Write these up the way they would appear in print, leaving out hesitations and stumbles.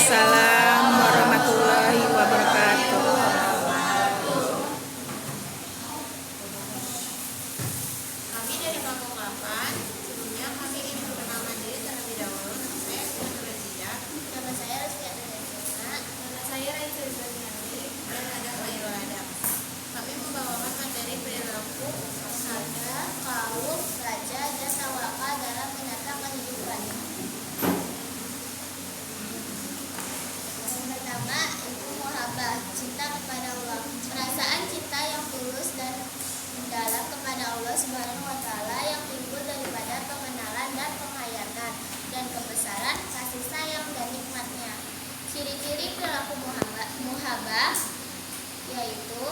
Waalaikumsalam warahmatullahi wabarakatuh. Kami dari kelompok 8, sebelumnya kami ingin memperkenalkan diri terlebih dahulu. Nama saya Siti Razida. Nama saya Rizky Adriana. Nama saya Raisa Rizani. Dan ada Khairul Adam. Kami membawakan materi perilaku harga, kaum, raja, dan tawakal dalam menata kehidupan. Yang pertama itu muhabbah, cinta kepada Allah. Perasaan cinta yang tulus dan mendalam kepada Allah Subhanahu wa taala yang timbul daripada pengenalan dan penghayatan dan kebesaran kasih sayang dan nikmatnya. Ciri-ciri perilaku muhabbah yaitu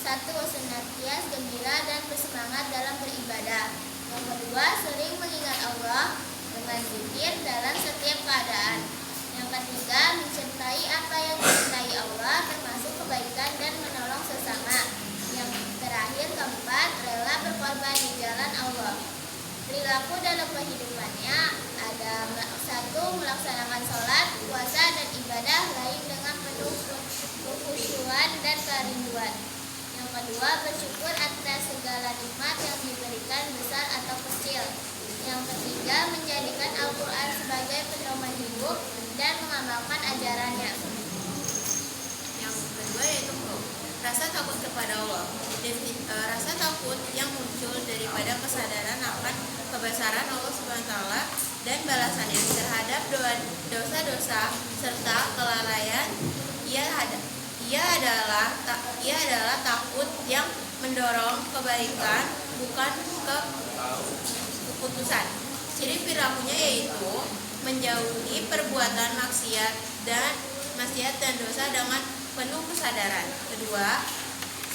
1. Senantiasa gembira dan bersemangat dalam beribadah. Yang kedua, sering mengingat Allah dengan zikir dalam setiap keadaan. Yang ketiga, mencintai apa yang dicintai Allah termasuk kebaikan dan menolong sesama. Yang terakhir, keempat, rela berkorban di jalan Allah. Perilaku dalam kehidupannya ada 1. Melaksanakan sholat, puasa, dan ibadah lain dengan penuh kekhusyuan dan kerinduan. Yang kedua, bersyukur atas segala nikmat yang diberikan besar atau kecil. Yang ketiga, menjadikan Al-Quran sebagai pedoman hidup dan mengamalkan ajarannya. Yang kedua yaitu rasa takut kepada Allah. Rasa takut yang muncul daripada kesadaran akan kebesaran Allah Subhanahu wa taala dan balasannya terhadap dosa-dosa serta kelalaian. Ia adalah takut yang mendorong kebaikan, bukan keputusan. Ciri perilakunya yaitu menjauhi perbuatan maksiat dan dosa dengan penuh kesadaran. Kedua,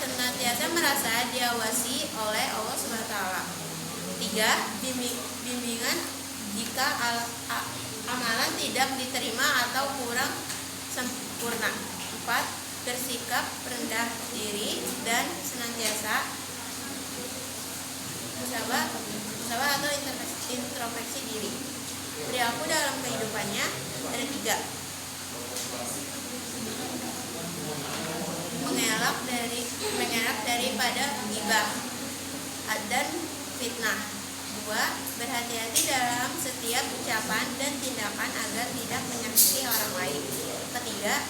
senantiasa merasa diawasi oleh Allah Subhanahu wa taala. 3. Bimbingan jika amalan tidak diterima atau kurang sempurna. 4. Bersikap rendah diri dan senantiasa musabah atau introspeksi diri. Perilaku dalam kehidupannya ada 3. Mengelak daripada ghibah dan fitnah. 2. Berhati-hati dalam setiap ucapan dan tindakan agar tidak menyakiti orang lain. Ketiga,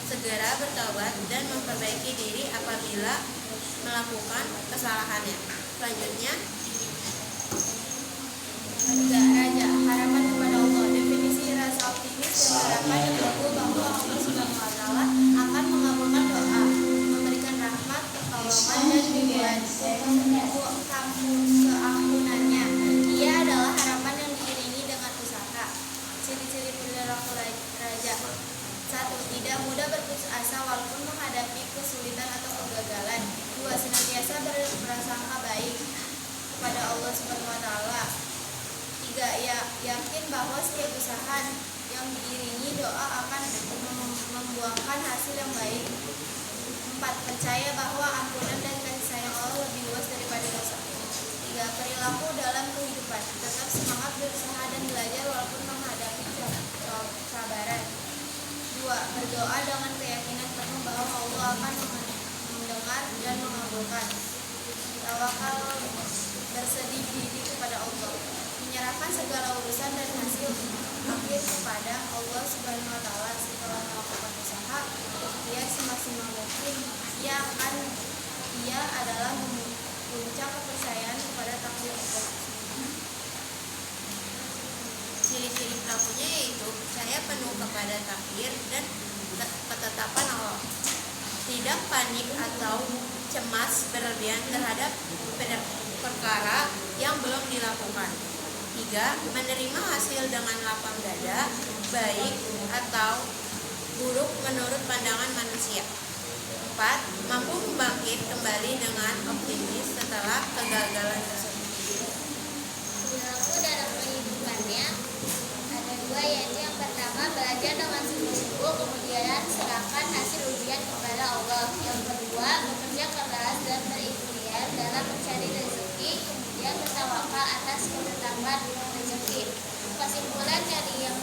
segera bertobat dan memperbaiki diri apabila melakukan kesalahannya. Selanjutnya, raja, harapan kepada Allah. Definisi rasa optimis dan harapan yang teguh bahwa Allah Subhanahu wa taala akan mengabulkan doa, memberikan rahmat, pertolongan dan keampunannya. Ia adalah harapan yang diiringi dengan usaha. Ciri-ciri perilaku raja. 1. Tidak mudah berputus asa walaupun menghadapi kesulitan atau kegagalan. 2. Senantiasa berprasangka baik kepada Allah Subhanahu wa taala. 3. Yakin bahwa setiap usaha yang diiringi doa akan membuahkan hasil yang baik. 4. Percaya bahwa ampunan dan kasih sayang Allah lebih luas daripada dosa. 3. Perilaku dalam kehidupan. Tetap semangat berusaha dan belajar walaupun menghadapi cabaran. 2. Berdoa dengan keyakinan penuh bahwa Allah akan mendengar dan mengabulkan. Tawakal, bersedih diri kepada Allah. Menyerahkan segala urusan dan hasil akhir kepada Allah Subhanahu wa taala. Setelah melakukan usaha ikhtiar semaksimal mungkin, ia adalah puncak kepercayaan kepada takdir Allah. Ciri-ciri pelakunya yaitu percaya penuh kepada takdir dan ketetapan Allah. Tidak panik atau cemas berlebihan terhadap perkara yang belum dilakukan. 3. Menerima hasil dengan lapang dada, baik atau buruk menurut pandangan manusia. 4. Mampu bangkit kembali dengan optimis setelah kegagalan tersebut. Perilaku dalam kehidupannya ada 2, yaitu yang pertama belajar dengan sungguh-sungguh, kemudian serahkan hasil ujian kepada Allah. Yang kedua, bekerja keras dan berikhtiar dalam mencari rezeki, kemudian bertawakal atas ketetapan rezeki. Kesimpulan dari yang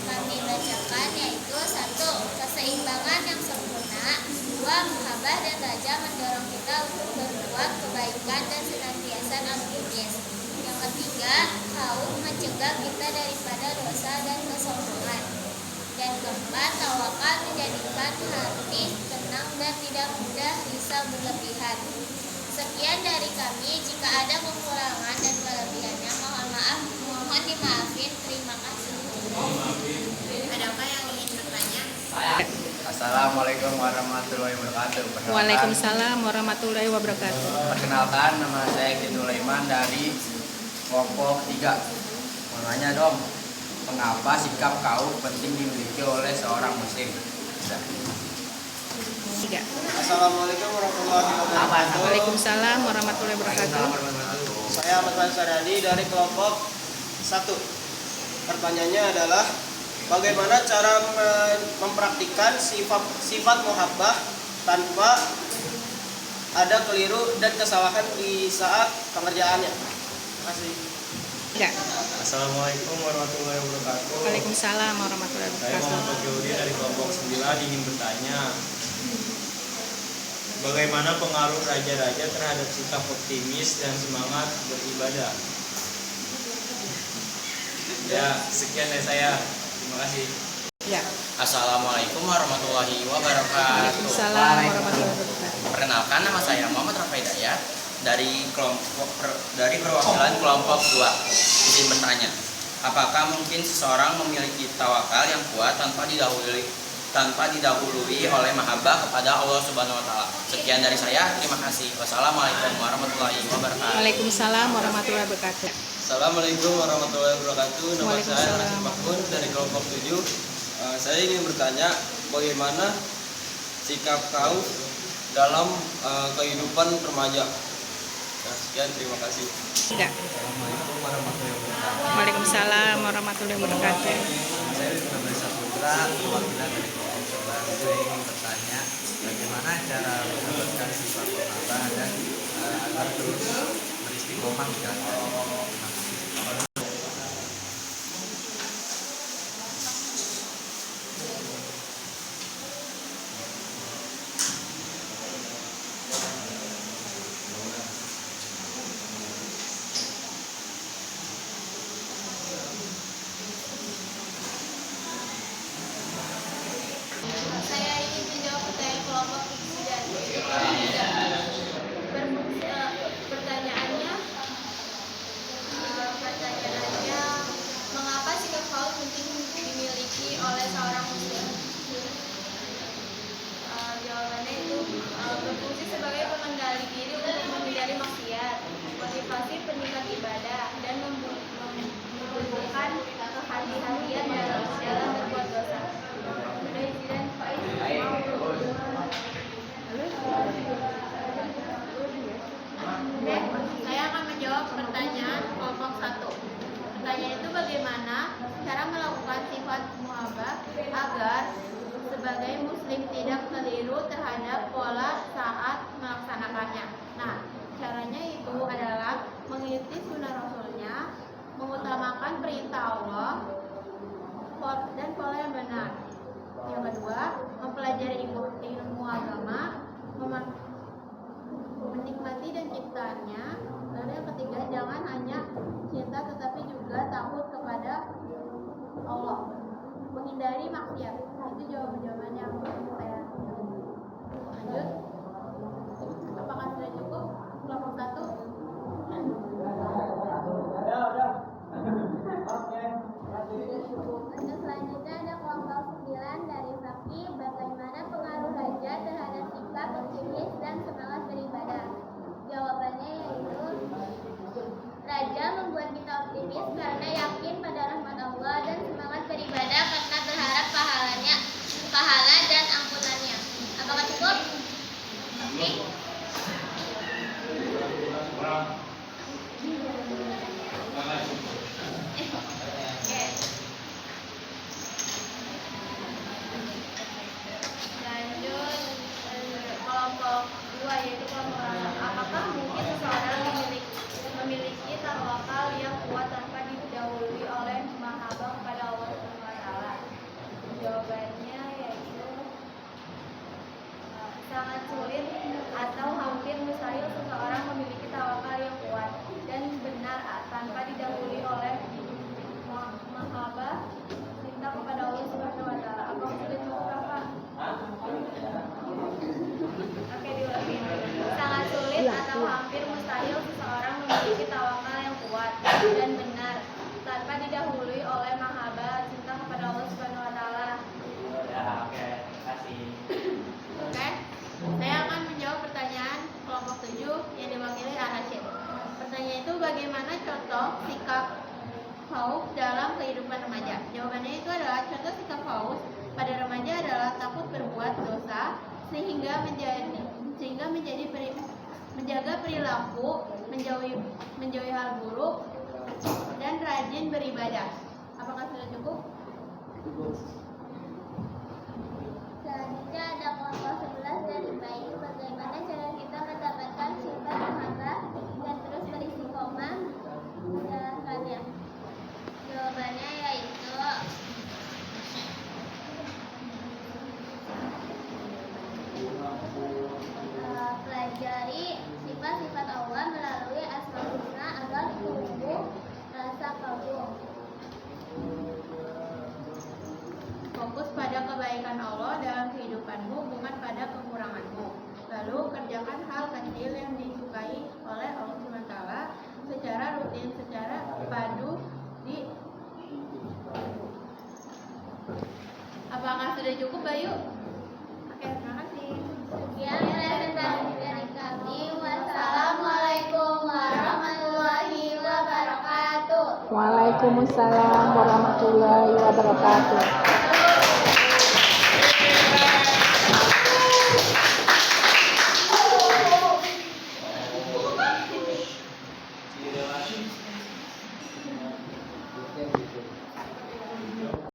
kami bacakan yaitu: 1. Keseimbangan yang sempurna. 2. Muhabah dan raja mendorong kita untuk berbuat kebaikan dan senantiasa optimis. Yang ketiga, khauf mencegah kita daripada dosa dan kesombongan. Dan keempat, tawakal menjadikan hati tenang dan tidak mudah risau berlebihan. Sekian dari kami. Jika ada kekurangan dan kelebihannya, mohon maaf, mohon dimaafin. Terima kasih. Adakah yang ingin bertanya? Assalamualaikum warahmatullahi wabarakatuh. Waalaikumsalam warahmatullahi wabarakatuh. Perkenalkan, nama saya Eki Sulaiman dari kelompok 3. Mau nanya dong, mengapa sikap kau penting dimiliki oleh seorang muslim? Bisa. 3. Assalamualaikum warahmatullahi wabarakatuh. Waalaikumsalam warahmatullahi wabarakatuh. Saya Ahmad Fansaradi dari kelompok 1. Pertanyaannya adalah, bagaimana cara mempraktikkan sifat muhabbah tanpa ada keliru dan kesalahan di saat pengerjaannya? Terima kasih. 3. Assalamualaikum warahmatullahi wabarakatuh. Waalaikumsalam warahmatullahi Saya wabarakatuh. Muhammad Yuri dari kelompok 9 ingin bertanya, bagaimana pengaruh raja-raja terhadap sikap optimis dan semangat beribadah? Ya, sekian dari saya. Terima kasih. Ya. Assalamualaikum warahmatullahi wabarakatuh. Waalaikumsalam warahmatullahi wabarakatuh. Perkenalkan, nama saya Muhammad Rafi Dayat dari perwakilan kelompok 2. Izin bertanya, apakah mungkin seseorang memiliki tawakal yang kuat tanpa didahului oleh mahabbah kepada Allah Subhanahu wa taala? Sekian dari saya. Terima kasih. Wassalamualaikum warahmatullahi wabarakatuh. Waalaikumsalam warahmatullahi wabarakatuh. Assalamualaikum warahmatullahi wabarakatuh. Nama saya Waalaikumsalam. Nasir Makmun dari kelompok 7. Saya ingin bertanya, bagaimana sikap kau dalam kehidupan remaja? Sekian, terima kasih. 3. Assalamualaikum warahmatullahi wabarakatuh. Waalaikumsalam warahmatullahi wabarakatuh. Saya Rizky Saputra, perwakilan dari kelompok 11. Saya ingin bertanya, bagaimana cara mendapatkan sifat muhabbah dan agar terus beristiqomah di jalan Allah. Terima kasih. Saya ingin menjawab pertanyaan kelompok 9. Pertanyaannya, mengapa sikap khauf penting dimiliki oleh seorang muslim? Jawabannya itu berfungsi sebagai pengendali diri untuk menghindari maksiat, motivasi peningkat ibadah, dan menumbuhkan kehati-hatian dalam berbuat dosa. Saya akan menjawab pertanyaan kelompok 1. Pertanyaan itu, bagaimana cara melakukan sifat muhabbah agar sebagai muslim tidak keliru terhadap pola saat melaksanakannya. Nah, caranya itu adalah mengikuti sunnah Rasulnya, mengutamakan perintah Allah, dan pola yang benar. Yang kedua, mempelajari ilmu agama, menikmati dan ciptaannya. Lalu yang ketiga, jangan hanya cinta tetapi juga takut kepada Allah, menghindari maksiat. Itu jawaban-jawaban yang saya lanjut. Apakah sudah cukup kelompok 1? Untuk selanjutnya ada kelompok 9 dari Fakih. Bagaimana pengaruh raja terhadap sikap optimis dan semangat beribadah? Jawabannya yaitu, raja sikap Paus pada remaja adalah takut berbuat dosa sehingga menjaga perilaku, menjauhi hal buruk, dan rajin beribadah. Apakah sudah cukup? Selanjutnya ada kelompok 11 dari baik. Bagaimana cara kita mendapatkan sifat muhabbah dan terus beristiqomah menjalankannya? Jawabannya yaitu pelajari sifat-sifat Allah melalui Asmaul Husna agar tumbuh rasa kagum. Fokus pada kebaikan Allah dalam kehidupanmu, bukan pada kekuranganmu. Lalu kerjakan hal kecil yang disukai oleh Allah SWT secara rutin, secara padu di. Apakah sudah cukup, Bayu? Oke, terima kasih. Sekian presentasi dari kami. Wassalamualaikum warahmatullahi wabarakatuh. Waalaikumsalam warahmatullahi wabarakatuh.